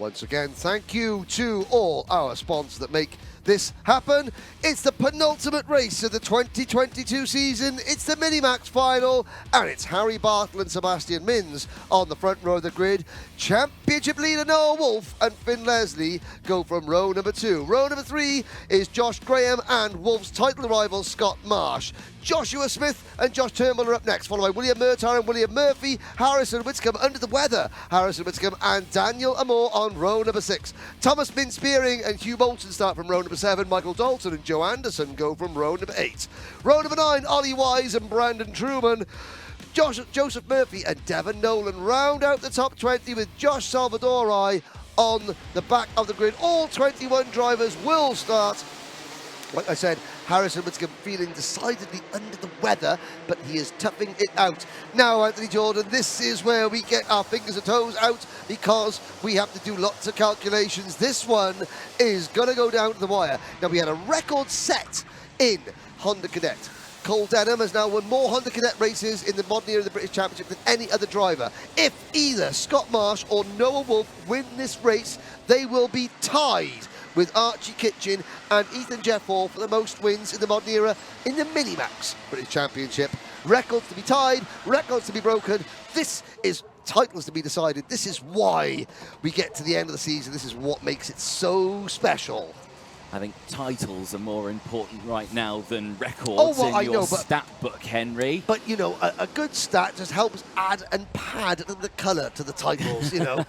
Once again, thank you to all our sponsors that make this happen. It's the penultimate race of the 2022 season. It's the Minimax final, and it's Harry Bartle and Sebastian Minz on the front row of the grid. Championship leader Noah Wolff and Finn Leslie go from row number 2. Row number 3 is Josh Graham and Wolff's title rival Scott Marsh. Joshua Smith and Josh Turnbull are up next, followed by William Murtaugh and William Murphy, Harrison Whitcomb under the weather, Harrison Whitcomb and Daniel Amore on row number 6. Thomas Min-Spearing and Hugh Moulton start from row number 7. Michael Dalton and Joe Anderson go from row number 8. Row number 9, Ollie Wise and Brandon Truman. Joseph Murphy and Devon Nolan round out the top 20 with Josh Salvadori on the back of the grid. All 21 drivers will start. Like I said, Harrison Whitcomb feeling decidedly under the weather, but he is toughing it out. Now, Anthony Jordan, this is where we get our fingers and toes out because we have to do lots of calculations. This one is going to go down to the wire. Now, we had a record set in Honda Cadet. Cole Denham has now won more Honda Cadet races in the modern era of the British Championship than any other driver. If either Scott Marsh or Noah Wolff win this race, they will be tied with Archie Kitchen and Ethan Jeffhall for the most wins in the modern era in the Minimax British Championship. Records to be tied, records to be broken. This is titles to be decided. This is why we get to the end of the season. This is what makes it so special. I think titles are more important right now than records in your stat book, Henry. But, you know, a good stat just helps add and pad the colour to the titles, you know.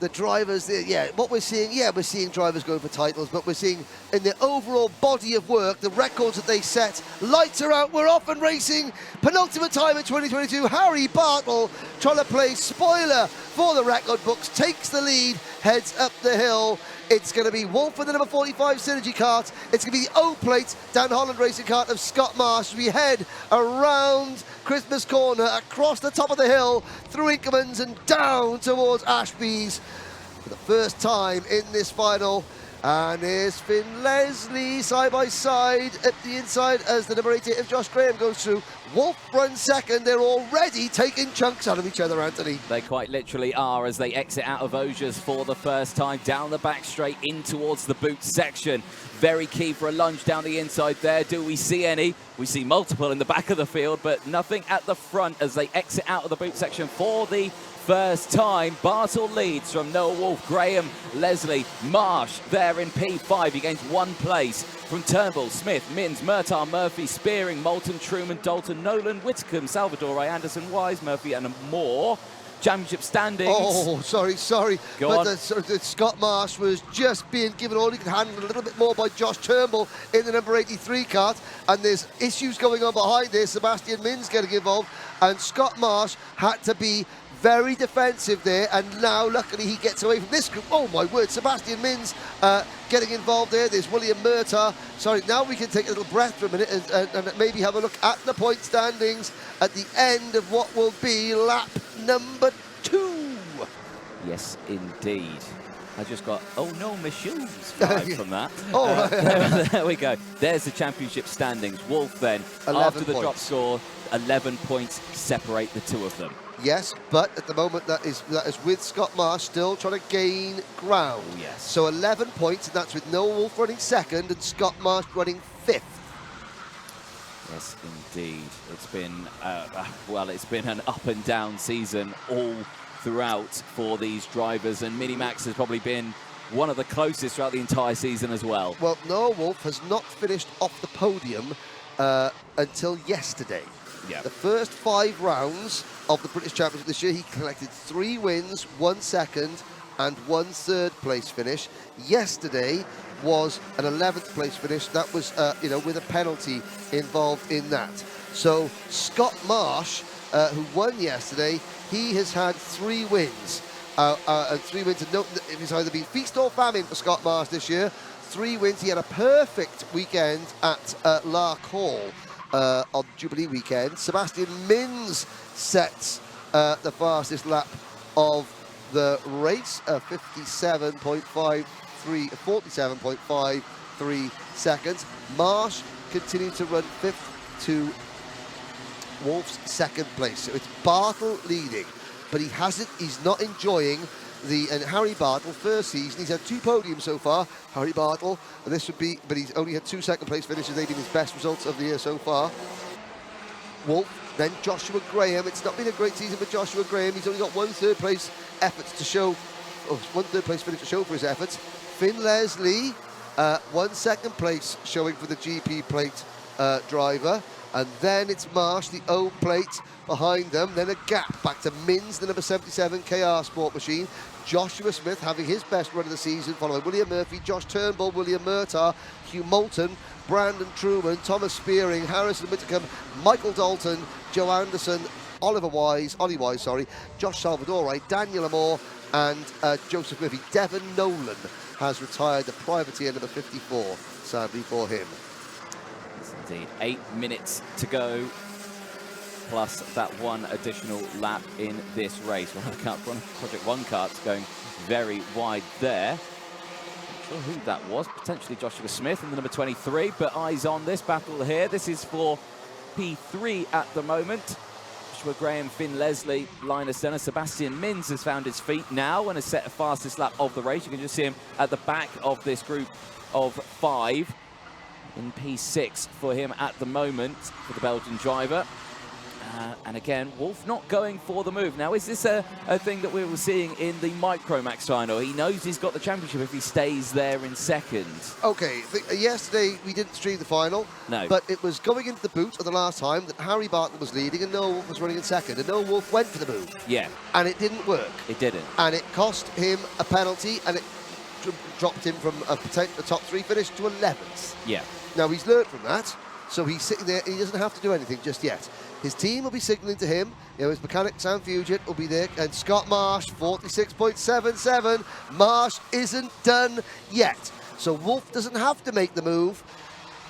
The drivers, what we're seeing, we're seeing drivers going for titles, but we're seeing in the overall body of work, the records that they set, lights are out, we're off and racing. Penultimate time in 2022, Harry Bartle trying to play spoiler for the record books, takes the lead, heads up the hill. It's going to be Wolff in the number 45 Synergy kart. It's going to be the O-Plate Dan Holland racing kart of Scott Marsh. We head around Christmas Corner, across the top of the hill, through Inkermans and down towards Ashby's for the first time in this final. And here's Finn Leslie side by side at the inside as the number 88 of Josh Graham goes through. Wolff runs second. They're already taking chunks out of each other, Anthony. They quite literally are as they exit out of Osiers for the first time. Down the back straight in towards the boot section. Very key for a lunge down the inside there. Do we see any? We see multiple in the back of the field, but nothing at the front as they exit out of the boot section for the first time. Bartle leads from Noah Wolff, Graham, Leslie, Marsh there in P5. He gains 1 place from Turnbull, Smith, Minz, Murtaugh, Murphy, Spearing, Moulton, Truman, Dalton, Nolan, Whitcomb, Salvadori, Anderson, Wise, Murphy and more. Championship standings. Oh, sorry. Go but on. Scott Marsh was just being given all he could handle, a little bit more by Josh Turnbull in the number 83 kart. And there's issues going on behind this. Sebastian Minz getting involved. And Scott Marsh had to be very defensive there, and now luckily he gets away from this group. Oh my word, Sebastian Minz getting involved there. There's William Murtaugh. Sorry, now we can take a little breath for a minute and maybe have a look at the point standings at the end of what will be lap number 2. Yes, indeed. I just got, oh no, my shoes from that. There we go. There's the championship standings. Wolff then, after the drop score, 11 points separate the two of them. Yes, but at the moment that is with Scott Marsh still trying to gain ground. Oh, yes. So 11 points, and that's with Noah Wolff running second and Scott Marsh running 5th. Yes, indeed. It's been, it's been an up and down season all throughout for these drivers, and Minimax has probably been one of the closest throughout the entire season as well. Well, Noah Wolff has not finished off the podium until yesterday. Yeah. The first 5 rounds of the British Championship this year, he collected 3 wins, 1 second, and 1 third place finish. Yesterday was an 11th place finish. That was, with a penalty involved in that. So Scott Marsh, who won yesterday, he has had 3 wins. And 3 wins. It's either been feast or famine for Scott Marsh this year. 3 wins. He had a perfect weekend at Lark Hall. On Jubilee weekend. Sebastian Minz sets the fastest lap of the race, 47.53 seconds. Marsh continued to run 5th to Wolff's 2nd place. So it's Bartle leading, but he's not enjoying and Harry Bartle, first season, he's had 2 podiums so far. Harry Bartle, and this would be, but he's only had 2 second-place finishes. They've been his best results of the year so far. Wolf, then Joshua Graham. It's not been a great season for Joshua Graham. He's only got 1 third-place effort to show, 1 third-place finish to show for his efforts. Finn Leslie, 1 second-place showing for the GP plate driver. And then it's Marsh, the O plate behind them. Then a gap back to Mins, the number 77 KR Sport Machine. Joshua Smith having his best run of the season, followed by William Murphy, Josh Turnbull, William Murtaugh, Hugh Moulton, Brandon Truman, Thomas Spearing, Harrison Whitcomb, Michael Dalton, Joe Anderson, Ollie Wise, Josh Salvadori, Daniel Amore, and Joseph Murphy. Devon Nolan has retired, the privateer number 54, sadly for him. Indeed, 8 minutes to go, plus that 1 additional lap in this race. One of Project 1 karts going very wide there. Not sure who that was, potentially Joshua Smith in the number 23, but eyes on this battle here. This is for P3 at the moment. Joshua Graham, Finn Leslie, Linus Denner, Sebastian Mins has found his feet now and has set the fastest lap of the race. You can just see him at the back of this group of 5. In P6 for him at the moment, for the Belgian driver. And again, Wolf not going for the move. Now, is this a thing that we were seeing in the Micromax final? He knows he's got the championship if he stays there in second. Okay, yesterday we didn't stream the final. No. But it was going into the boot of the last time that Harry Bartle was leading and Noah Wolf was running in second. And Noah Wolf went for the move. Yeah. And it didn't work. It didn't. And it cost him a penalty and it dropped him from a top 3 finish to 11th. Yeah. Now, he's learned from that, so he's sitting there and he doesn't have to do anything just yet. His team will be signalling to him. You know, his mechanic, Sam Fugit, will be there. And Scott Marsh, 46.77. Marsh isn't done yet. So Wolf doesn't have to make the move.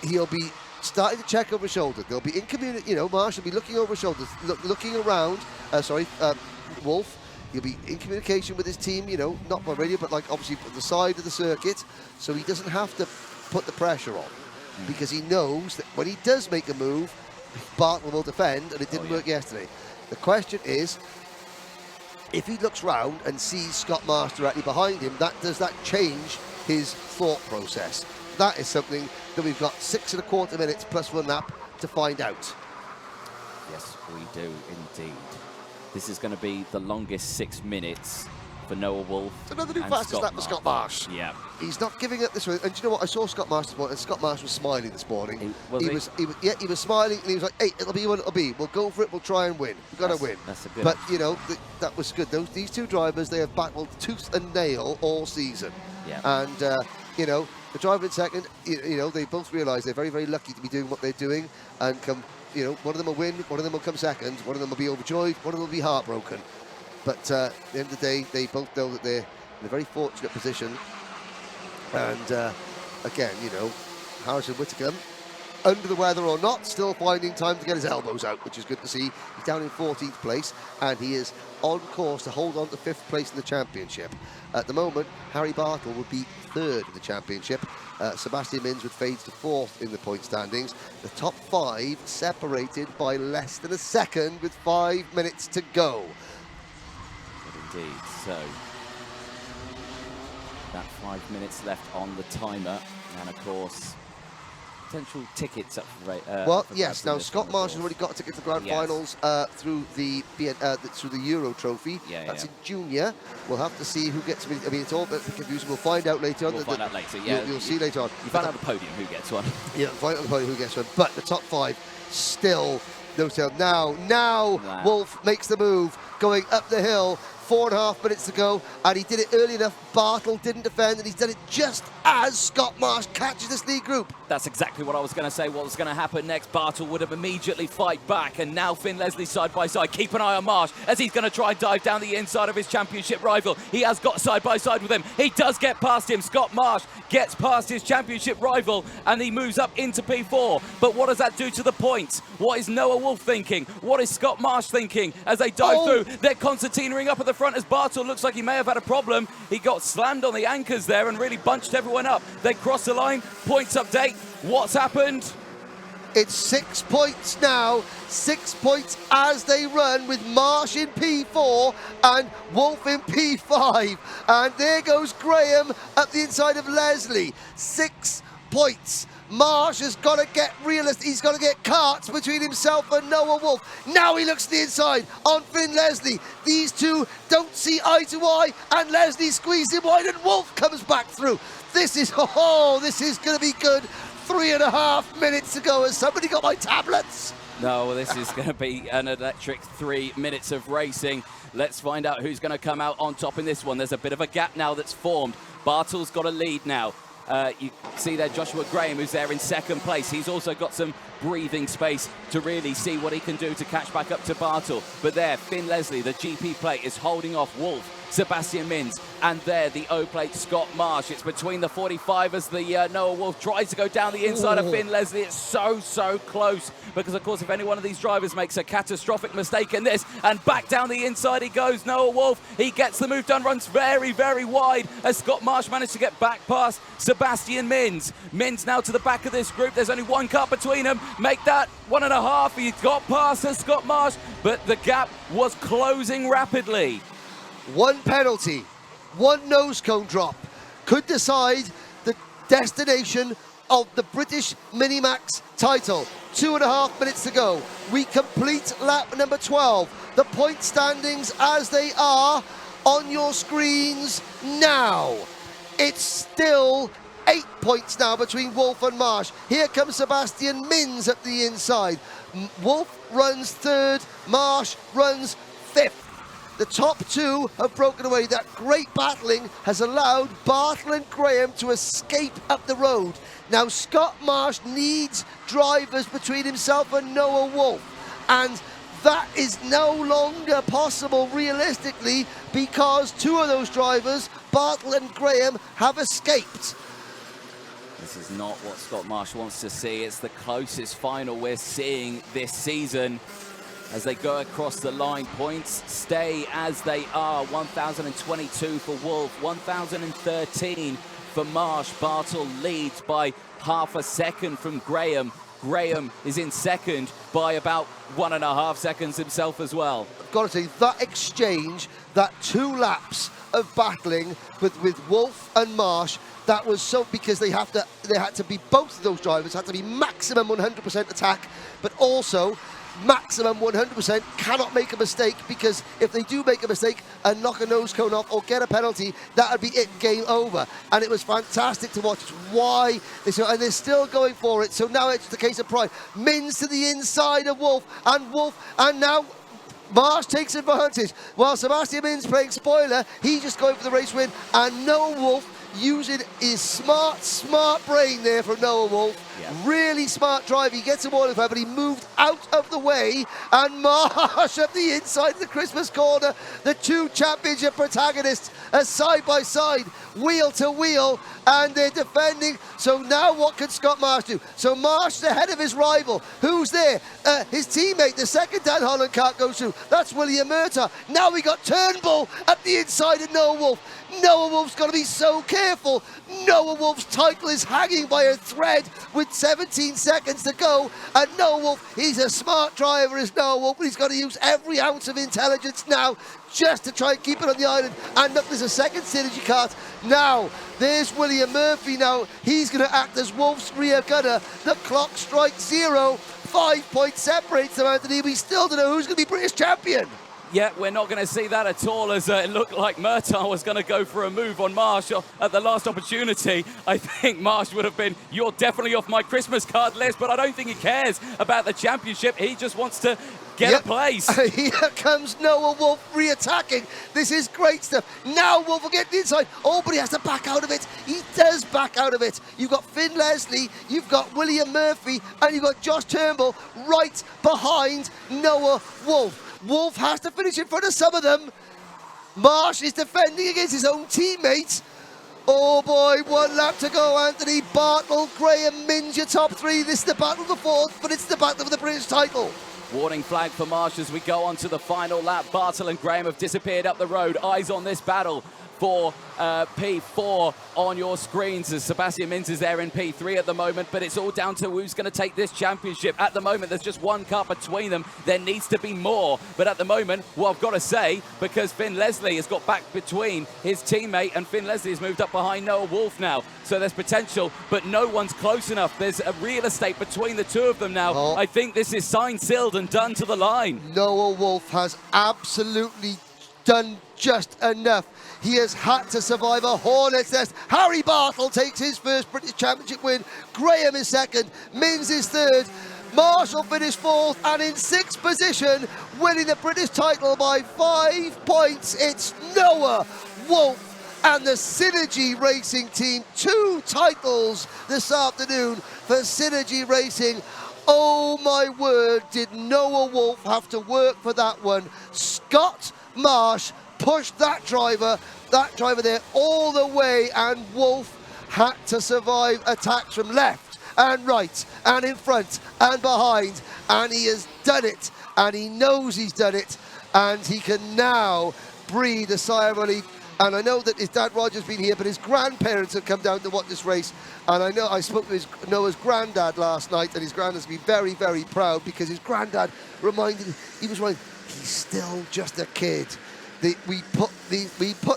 He'll be starting to check over his shoulder. They'll be in community, you know, Marsh will be looking over his shoulders, looking around. Wolf. He'll be in communication with his team, you know, not by radio, but like obviously at the side of the circuit. So he doesn't have to put the pressure on. Because he knows that when he does make a move, Bartle will defend, and it didn't work yesterday. The question is, if he looks round and sees Scott Marsh directly behind him, does that change his thought process? That is something that we've got 6 1/4 minutes plus 1 lap to find out. Yes, we do indeed. This is going to be the longest 6 minutes for Noah Wolf. It's another new fastest lap for Scott Marsh. Yeah. He's not giving up this way. And do you know what? I saw Scott Marsh this morning, and Scott Marsh was smiling this morning. He was smiling, and he was like, hey, it'll be what it'll be. We'll go for it. We'll try and win. We've got to win. That's a good. But, you know, that was good. These 2 drivers, they have battled tooth and nail all season. Yeah. And, you know, the driver in second, you know, they both realise they're very, very lucky to be doing what they're doing. And come, you know, one of them will win, one of them will come second, one of them will be overjoyed, one of them will be heartbroken. But at the end of the day, they both know that they're in a very fortunate position. And again, you know, Harrison Whitcomb, under the weather or not, still finding time to get his elbows out, which is good to see. He's down in 14th place, and he is on course to hold on to 5th place in the championship. At the moment, Harry Bartle would be 3rd in the championship. Sebastian Mins would fade to 4th in the point standings. The top 5 separated by less than a second with 5 minutes to go. Indeed, so that 5 minutes left on the timer, and of course potential tickets up for well, yes. Now Scott Marsh has already got a ticket to the grand finals through the Euro Trophy. That's in Junior. We'll have to see who gets. I mean, it's all a bit confusing. We'll find out later on. We'll find out later. Yeah, you'll see later on. You find out the podium who gets one. Yeah, find out the podium who gets one. But the top 5 still no tell. Now Wolf makes the move, going up the hill. 4.5 minutes to go, and he did it early enough. Bartle didn't defend, and he's done it just as Scott Marsh catches this lead group. That's exactly what I was going to say. What was going to happen next? Bartle would have immediately fight back, and now Finn Leslie side by side. Keep an eye on Marsh as he's going to try and dive down the inside of his championship rival. He has got side by side with him. He does get past him. Scott Marsh gets past his championship rival, and he moves up into P4. But what does that do to the points? What is Noah Wolf thinking? What is Scott Marsh thinking as they dive through? They're concertinaing up at the front as Bartle looks like he may have had a problem. He got slammed on the anchors there and really bunched everyone up. They cross the line. Points update. What's happened? It's 6 points now, 6 points as they run with Marsh in P4 and Wolf in P5. And there goes Graham up the inside of Leslie. 6 points. Marsh has got to get realistic. He's got to get carts between himself and Noah Wolf. Now he looks to the inside on Finn Leslie. These two don't see eye to eye, and Leslie squeezes him wide, and Wolf comes back through. This is going to be good. 3.5 minutes to go. Has somebody got my tablets? No, well, this is going to be an electric 3 minutes of racing. Let's find out who's going to come out on top in this one. There's a bit of a gap now that's formed. Bartle's got a lead now. You see there Joshua Graham, who's there in second place. He's also got some breathing space to really see what he can do to catch back up to Bartle. But there, Finn Leslie, the GP plate, is holding off Wolf, Sebastian Mins, and there, the O plate, Scott Marsh. It's between the 45 as the Noah Wolf tries to go down the inside of Finn Leslie. It's so close, because of course if any one of these drivers makes a catastrophic mistake in this, and back down the inside he goes, Noah Wolf, he gets the move done, runs very wide as Scott Marsh managed to get back past Sebastian Mins. Mins now to the back of this group. There's only one car between them. Make that 1.5. He got past Scott Marsh, but the gap was closing rapidly. One penalty, one nose cone drop could decide the destination of the British Minimax title. 2.5 minutes to go. We complete lap number 12. The point standings as they are on your screens now. It's still 8 points now between Wolf and Marsh. Here comes Sebastian Mins at the inside. Wolf runs third, Marsh runs fifth. The top two have broken away. That great battling has allowed Bartle and Graham to escape up the road. Now Scott Marsh needs drivers between himself and Noah Wolf, and that is no longer possible realistically, because two of those drivers, Bartle and Graham, have escaped. This is not what Scott Marsh wants to see. It's the closest final we're seeing this season. As they go across the line, points stay as they are. 1,022 for Wolf, 1,013 for Marsh. Bartle leads by half a second from Graham. Graham is in second by about 1.5 seconds himself as well. I've got to say, that exchange, that 2 laps of battling with Wolf and Marsh, that was so, because they had to be, both of those drivers had to be maximum 100% attack, but also maximum 100% cannot make a mistake, because if they do make a mistake and knock a nose cone off or get a penalty, that would be it, game over. And it was fantastic to watch. It's why and they're still going for it. So now it's the case of pride. Mins to the inside of Wolf, and now Marsh takes advantage. While Sebastian Mins playing spoiler, he's just going for the race win, and Noah Wolf using his smart brain there from Noah Wolf. Yeah. Really smart drive. He gets him all in front, but he moved out of the way, and Marsh up the inside of the Christmas corner. The two championship protagonists are side by side, wheel to wheel, and they're defending. So now what can Scott Marsh do? So Marsh is ahead of his rival. Who's there? His teammate, the second Dan Holland kart goes through. That's William Murtaugh. Now we got Turnbull up the inside of Noah Wolf. Noah Wolf's got to be so careful. Noah Wolf's title is hanging by a thread with 17 seconds to go, and Noah Wolf, he's a smart driver, is Noah Wolf, but he's got to use every ounce of intelligence now just to try and keep it on the island. And look, there's a second synergy kart. Now, there's William Murphy now. He's going to act as Wolf's rear gunner. The clock strikes 0. 5 points separates them, Anthony. We still don't know who's going to be British champion. Yeah, we're not going to see that at all, as it looked like Murtaugh was going to go for a move on Marsh at the last opportunity. I think Marsh would have been, you're definitely off my Christmas card list, but I don't think he cares about the championship. He just wants to get a place. Here comes Noah Wolf re-attacking. This is great stuff. Now Wolf will get the inside. Oh, but he has to back out of it. He does back out of it. You've got Finn Leslie, you've got William Murphy, and you've got Josh Turnbull right behind Noah Wolf. Wolf has to finish in front of some of them. Marsh is defending against his own teammates. Oh boy, 1 lap to go, Anthony. Bartle, Graham, Mins, your top 3. This is the battle of the 4th, but it's the battle of the British title. Warning flag for Marsh as we go on to the final lap. Bartle and Graham have disappeared up the road. Eyes on this battle for P4 on your screens, as Sebastian Mins is there in P3 at the moment, but it's all down to who's going to take this championship. At the moment, there's just one car between them. There needs to be more, but at the moment, well, I've got to say, because Finn Leslie has got back between his teammate, and Finn Leslie has moved up behind Noah Wolf now, so there's potential, but no one's close enough. There's a real estate between the two of them now. Oh. I think this is signed, sealed, and done to the line. Noah Wolf has absolutely done just enough. He has had to survive a hornet's nest. Harry Bartle takes his first British Championship win. Graham is second. Mins is third. Marshall finished fourth, and in sixth position, winning the British title by 5 points, it's Noah Wolf and the Synergy Racing team. 2 titles this afternoon for Synergy Racing. Oh my word, did Noah Wolf have to work for that one. Scott Marsh pushed that driver there all the way, and Wolf had to survive attacks from left and right and in front and behind, and he has done it, and he knows he's done it, and he can now breathe a sigh of relief. And I know that his dad Roger's been here, but his grandparents have come down to watch this race. And I know I spoke to Noah's granddad last night, and his granddad's been very, very proud, because his granddad he's still just a kid. We put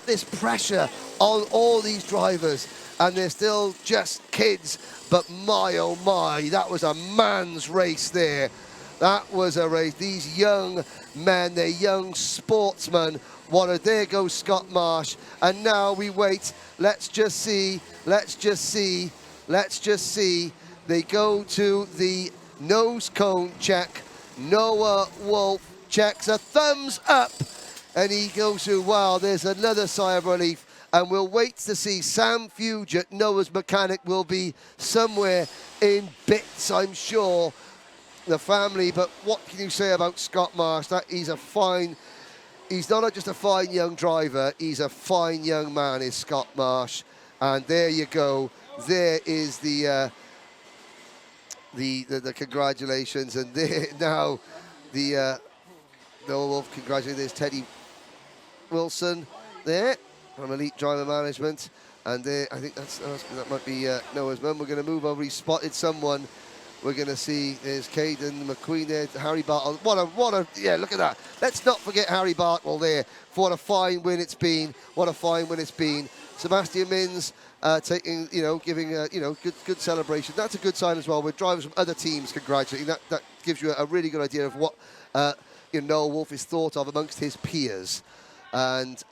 this pressure on all these drivers, and they're still just kids. But my, oh my, that was a man's race there. That was a race. These young men, they're young sportsmen. There goes Scott Marsh, and now we wait. Let's just see. They go to the nose cone check. Noah Wolf checks a thumbs up, and he goes to, wow, there's another sigh of relief. And we'll wait to see Sam Fugit, Noah's mechanic, will be somewhere in bits, I'm sure, the family. But what can you say about Scott Marsh? That he's not just a fine young driver, he's a fine young man, is Scott Marsh. And there you go. There is the congratulations. And there now the Noah Wolf congratulations. There's Teddy Wilson there from Elite Driver Management. And there, I think that might be Noah's mum. We're going to move over. He spotted someone. We're going to see, there's Caden McQueen there, Harry Bartle. Yeah, look at that. Let's not forget Harry Bartle there. What a fine win it's been. Sebastian Mins taking, giving, good celebration. That's a good sign as well, with drivers from other teams congratulating. That gives you a really good idea of what, Noah Wolf is thought of amongst his peers. And,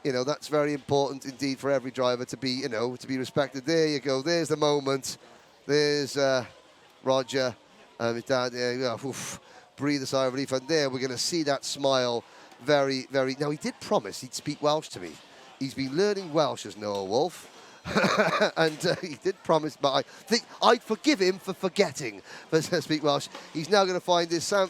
that's very important indeed for every driver to be, to be respected. There you go. There's the moment. There's Roger, his dad, breathe a sigh of relief. And there we're going to see that smile very, very... Now, he did promise he'd speak Welsh to me. He's been learning Welsh as Noah Wolf. And he did promise, but I think I'd forgive him for forgetting to speak Welsh. He's now going to find this Sam...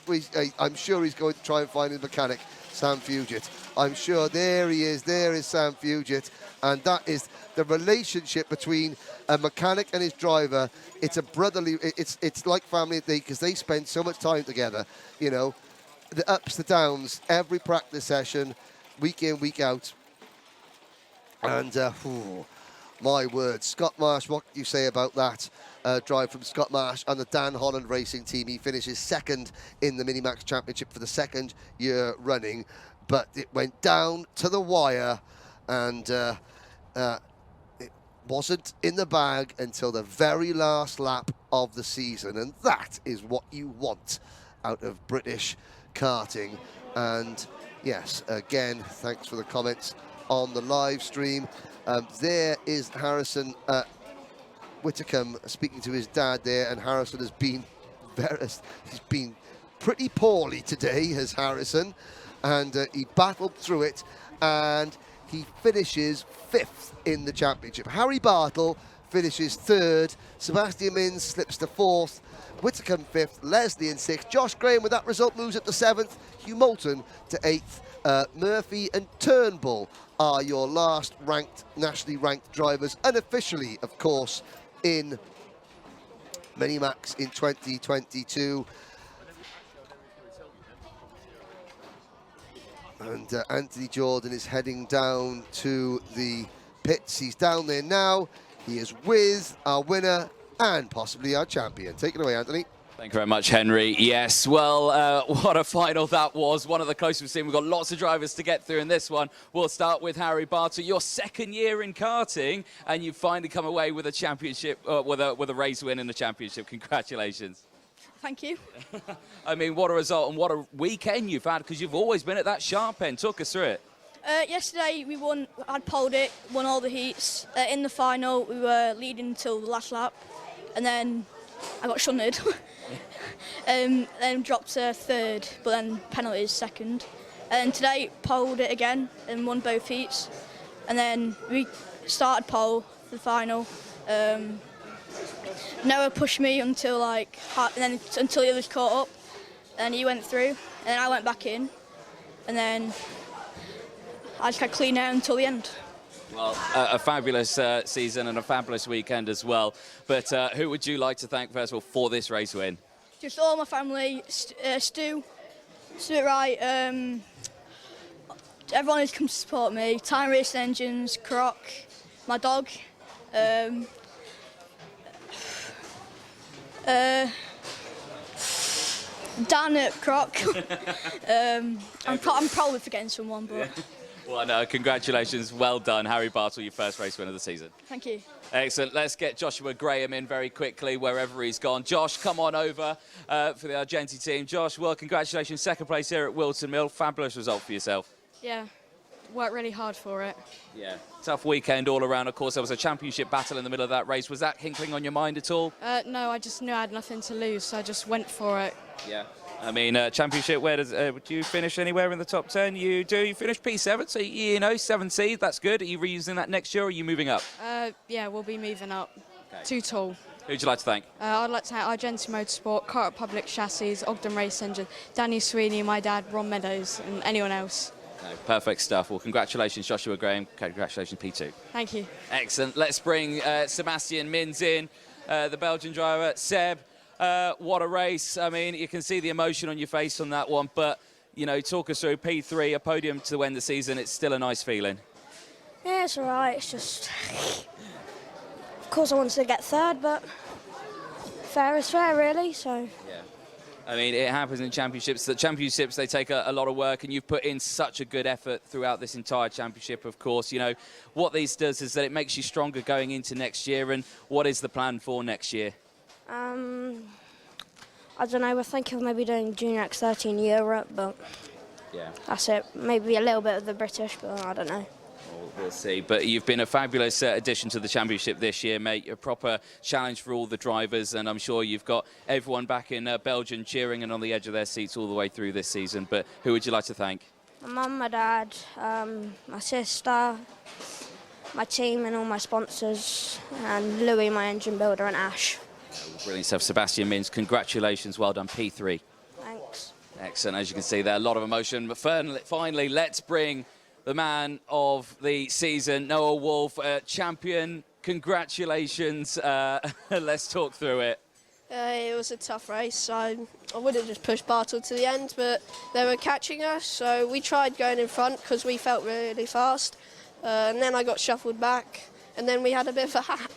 I'm sure he's going to try and find his mechanic, Sam Fugit. I'm sure there he is. There is Sam Fugit. And that is the relationship between a mechanic and his driver. It's a brotherly, it's like family, because they spend so much time together, the ups, the downs, every practice session, week in, week out. And, my word, Scott Marsh, what do you say about that drive from Scott Marsh and the Dan Holland Racing team? He finishes second in the Minimax Championship for the second year running, but it went down to the wire, and it wasn't in the bag until the very last lap of the season, and that is what you want out of British karting. And yes, again, thanks for the comments on the live stream. There is Harrison Whitcomb speaking to his dad there, and Harrison has been he's been pretty poorly today, has Harrison, and he battled through it, and he finishes 5th in the championship. Harry Bartle finishes 3rd, Sebastian Mins slips to 4th, Whitcomb 5th, Leslie in 6th, Josh Graham with that result moves up to 7th, Hugh Moulton to 8th, Murphy and Turnbull are your last nationally ranked drivers, unofficially, of course, in Minimax in 2022. And Anthony Jordan is heading down to the pits. He's down there now. He is with our winner and possibly our champion. Take it away, Anthony. Thank you very much, Henry. Yes, well, what a final that was. One of the closest we've seen. We've got lots of drivers to get through in this one. We'll start with Harry Bartle. Your second year in karting, and you've finally come away with a championship, with a race win in the championship. Congratulations. Thank you. I mean, what a result and what a weekend you've had, because you've always been at that sharp end. Talk us through it. Yesterday we won. I'd polled it, won all the heats. In the final, we were leading until the last lap, and then I got shunted. Then dropped to third, but then penalties second. And today polled it again and won both heats. And then we started pole for the final. Noah pushed me until until the others caught up, and he went through, and then I went back in, and then I just had clean out until the end. Well, a fabulous season and a fabulous weekend as well. But who would you like to thank, first of all, for this race win? Just all my family, Stu Wright, everyone who's come to support me, Time Race Engines, Croc, my dog, Dan at Croc. I'm probably forgetting someone, but... Yeah. Well, no, congratulations. Well done, Harry Bartle, your first race win of the season. Thank you. Excellent. Let's get Joshua Graham in very quickly, wherever he's gone. Josh, come on over for the Argenti team. Josh, well, congratulations. Second place here at Whilton Mill. Fabulous result for yourself. Yeah, worked really hard for it. Yeah, tough weekend all around. Of course, there was a championship battle in the middle of that race. Was that hinkling on your mind at all? No, I just knew I had nothing to lose, so I just went for it. Yeah. I mean, championship, where do you finish anywhere in the top 10? You do. You finish P7, so, you know, 7 seed, that's good. Are you reusing that next year, or are you moving up? Yeah, we'll be moving up. Okay. Too tall. Who'd you like to thank? I'd like to thank Argenti Motorsport, Kart Public Chassis, Ogden Race Engine, Danny Sweeney, my dad, Ron Meadows, and anyone else. No, perfect stuff. Well, congratulations, Joshua Graham. Congratulations, P2. Thank you. Excellent. Let's bring Sebastian Mins in, the Belgian driver. Seb, what a race. I mean, you can see the emotion on your face on that one, but, you know, talk us through P3, a podium to end the season. It's still a nice feeling. Yeah, it's all right. It's just... Of course I wanted to get third, but fair is fair, really, so... Yeah. I mean, it happens in championships. The championships, they take a lot of work, and you've put in such a good effort throughout this entire championship, of course. You know, what this does is that it makes you stronger going into next year, and what is the plan for next year? I don't know, we're thinking of maybe doing Junior X13 Europe, but yeah, that's it. Maybe a little bit of the British, but I don't know. We'll see. But you've been a fabulous addition to the championship this year, mate. A proper challenge for all the drivers, and I'm sure you've got everyone back in Belgium cheering and on the edge of their seats all the way through this season. But who would you like to thank? My mum, my dad, my sister, my team and all my sponsors, and Louis, my engine builder, and Ash. Brilliant stuff. Sebastian Mins, congratulations. Well done, P3. Thanks. Excellent. As you can see there, a lot of emotion. But finally, let's bring the man of the season, Noah Wolf, champion. Congratulations. Let's talk through it. It was a tough race. I would have just pushed Bartle to the end, but they were catching us, so we tried going in front because we felt really fast. And then I got shuffled back, and then we had a bit of a hack.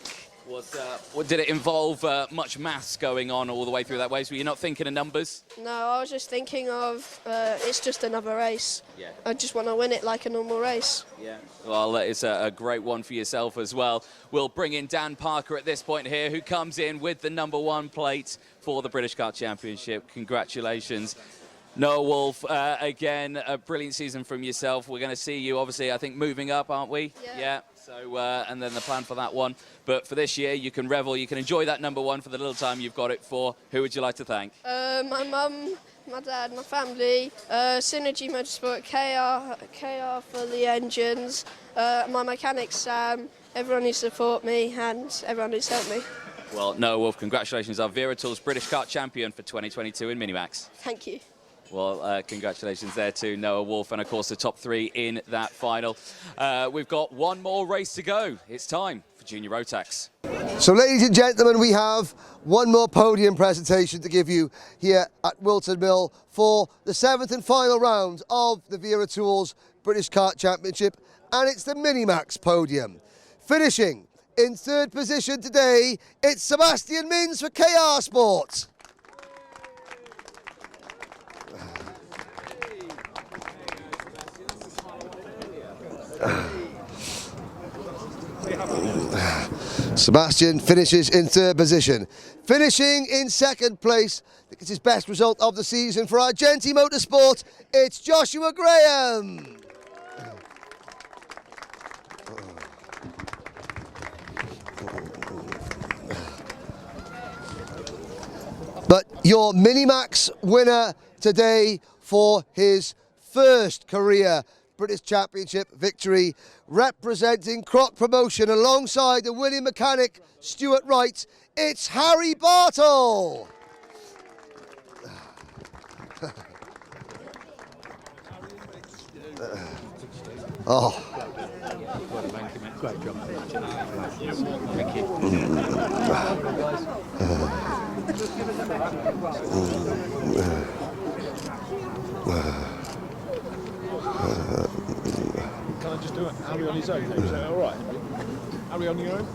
Did it involve much maths going on all the way through that race? Were you not thinking of numbers? No, I was just thinking of it's just another race. Yeah. I just want to win it like a normal race. Yeah. Well, it's a great one for yourself as well. We'll bring in Dan Parker at this point here, who comes in with the #1 plate for the British Kart Championship. Congratulations. Noah Wolf, again, a brilliant season from yourself. We're going to see you, obviously, I think, moving up, aren't we? Yeah. So, and then the plan for that one. But for this year, you can revel, you can enjoy that #1 for the little time you've got it for. Who would you like to thank? My mum, my dad, my family, Synergy Motorsport, KR for the engines, my mechanic Sam, everyone who support me and everyone who's helped me. Well, Noah Wolf, congratulations, our Wera Tools British Kart Champion for 2022 in Minimax. Thank you. Well, congratulations there to Noah Wolf and, of course, the top 3 in that final. We've got one more race to go. It's time for Junior Rotax. So, ladies and gentlemen, we have one more podium presentation to give you here at Whilton Mill for the 7th and final round of the Wera Tools British Kart Championship, and it's the Minimax podium. Finishing in 3rd position today, it's Sebastian Mins for KR Sport. Sebastian finishes in 3rd position. Finishing in 2nd place, I think it's his best result of the season for Argenti Motorsport, it's Joshua Graham. But your Minimax winner today for his 1st career British Championship victory, representing Croc Promotion alongside the winning mechanic Stuart Wright, it's Harry Bartle. Oh. Great job. Thank you. Can I just do it? Harry on his own? Is that all right, Henry? Harry on your own?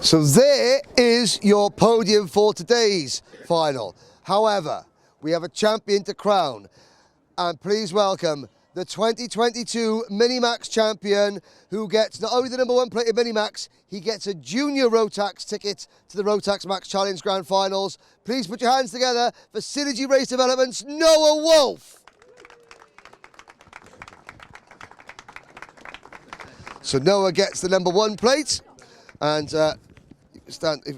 So there is your podium for today's final. However, we have a champion to crown, and please welcome the 2022 Minimax champion, who gets not only the #1 plate in Minimax, he gets a junior Rotax ticket to the Rotax Max Challenge Grand Finals. Please put your hands together for Synergy Race Development's Noah Wolf. So Noah gets the #1 plate, and if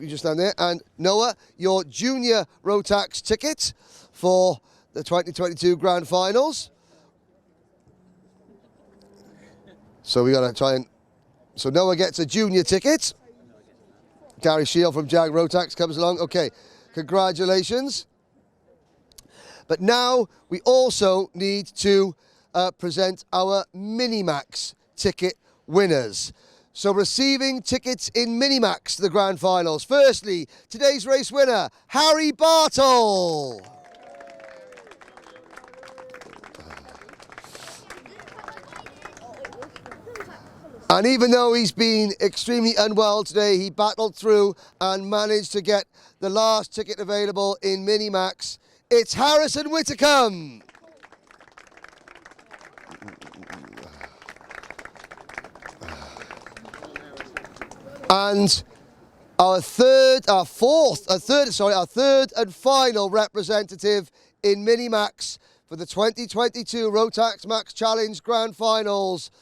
you just stand there, and Noah, your junior Rotax ticket for the 2022 Grand Finals. So we got to try and... So Noah gets a junior ticket. Gary Shield from Jag Rotax comes along. Okay, congratulations. But now we also need to present our Minimax ticket winners. So receiving tickets in Minimax to the Grand Finals. Firstly, today's race winner, Harry Bartle. And even though he's been extremely unwell today, he battled through and managed to get the last ticket available in Minimax. It's Harrison Whitcomb. And our third and final representative in Minimax for the 2022 Rotax Max Challenge Grand Finals.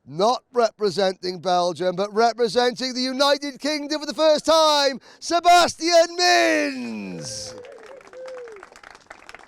Not representing Belgium, but representing the United Kingdom for the first time, Sebastian Mins.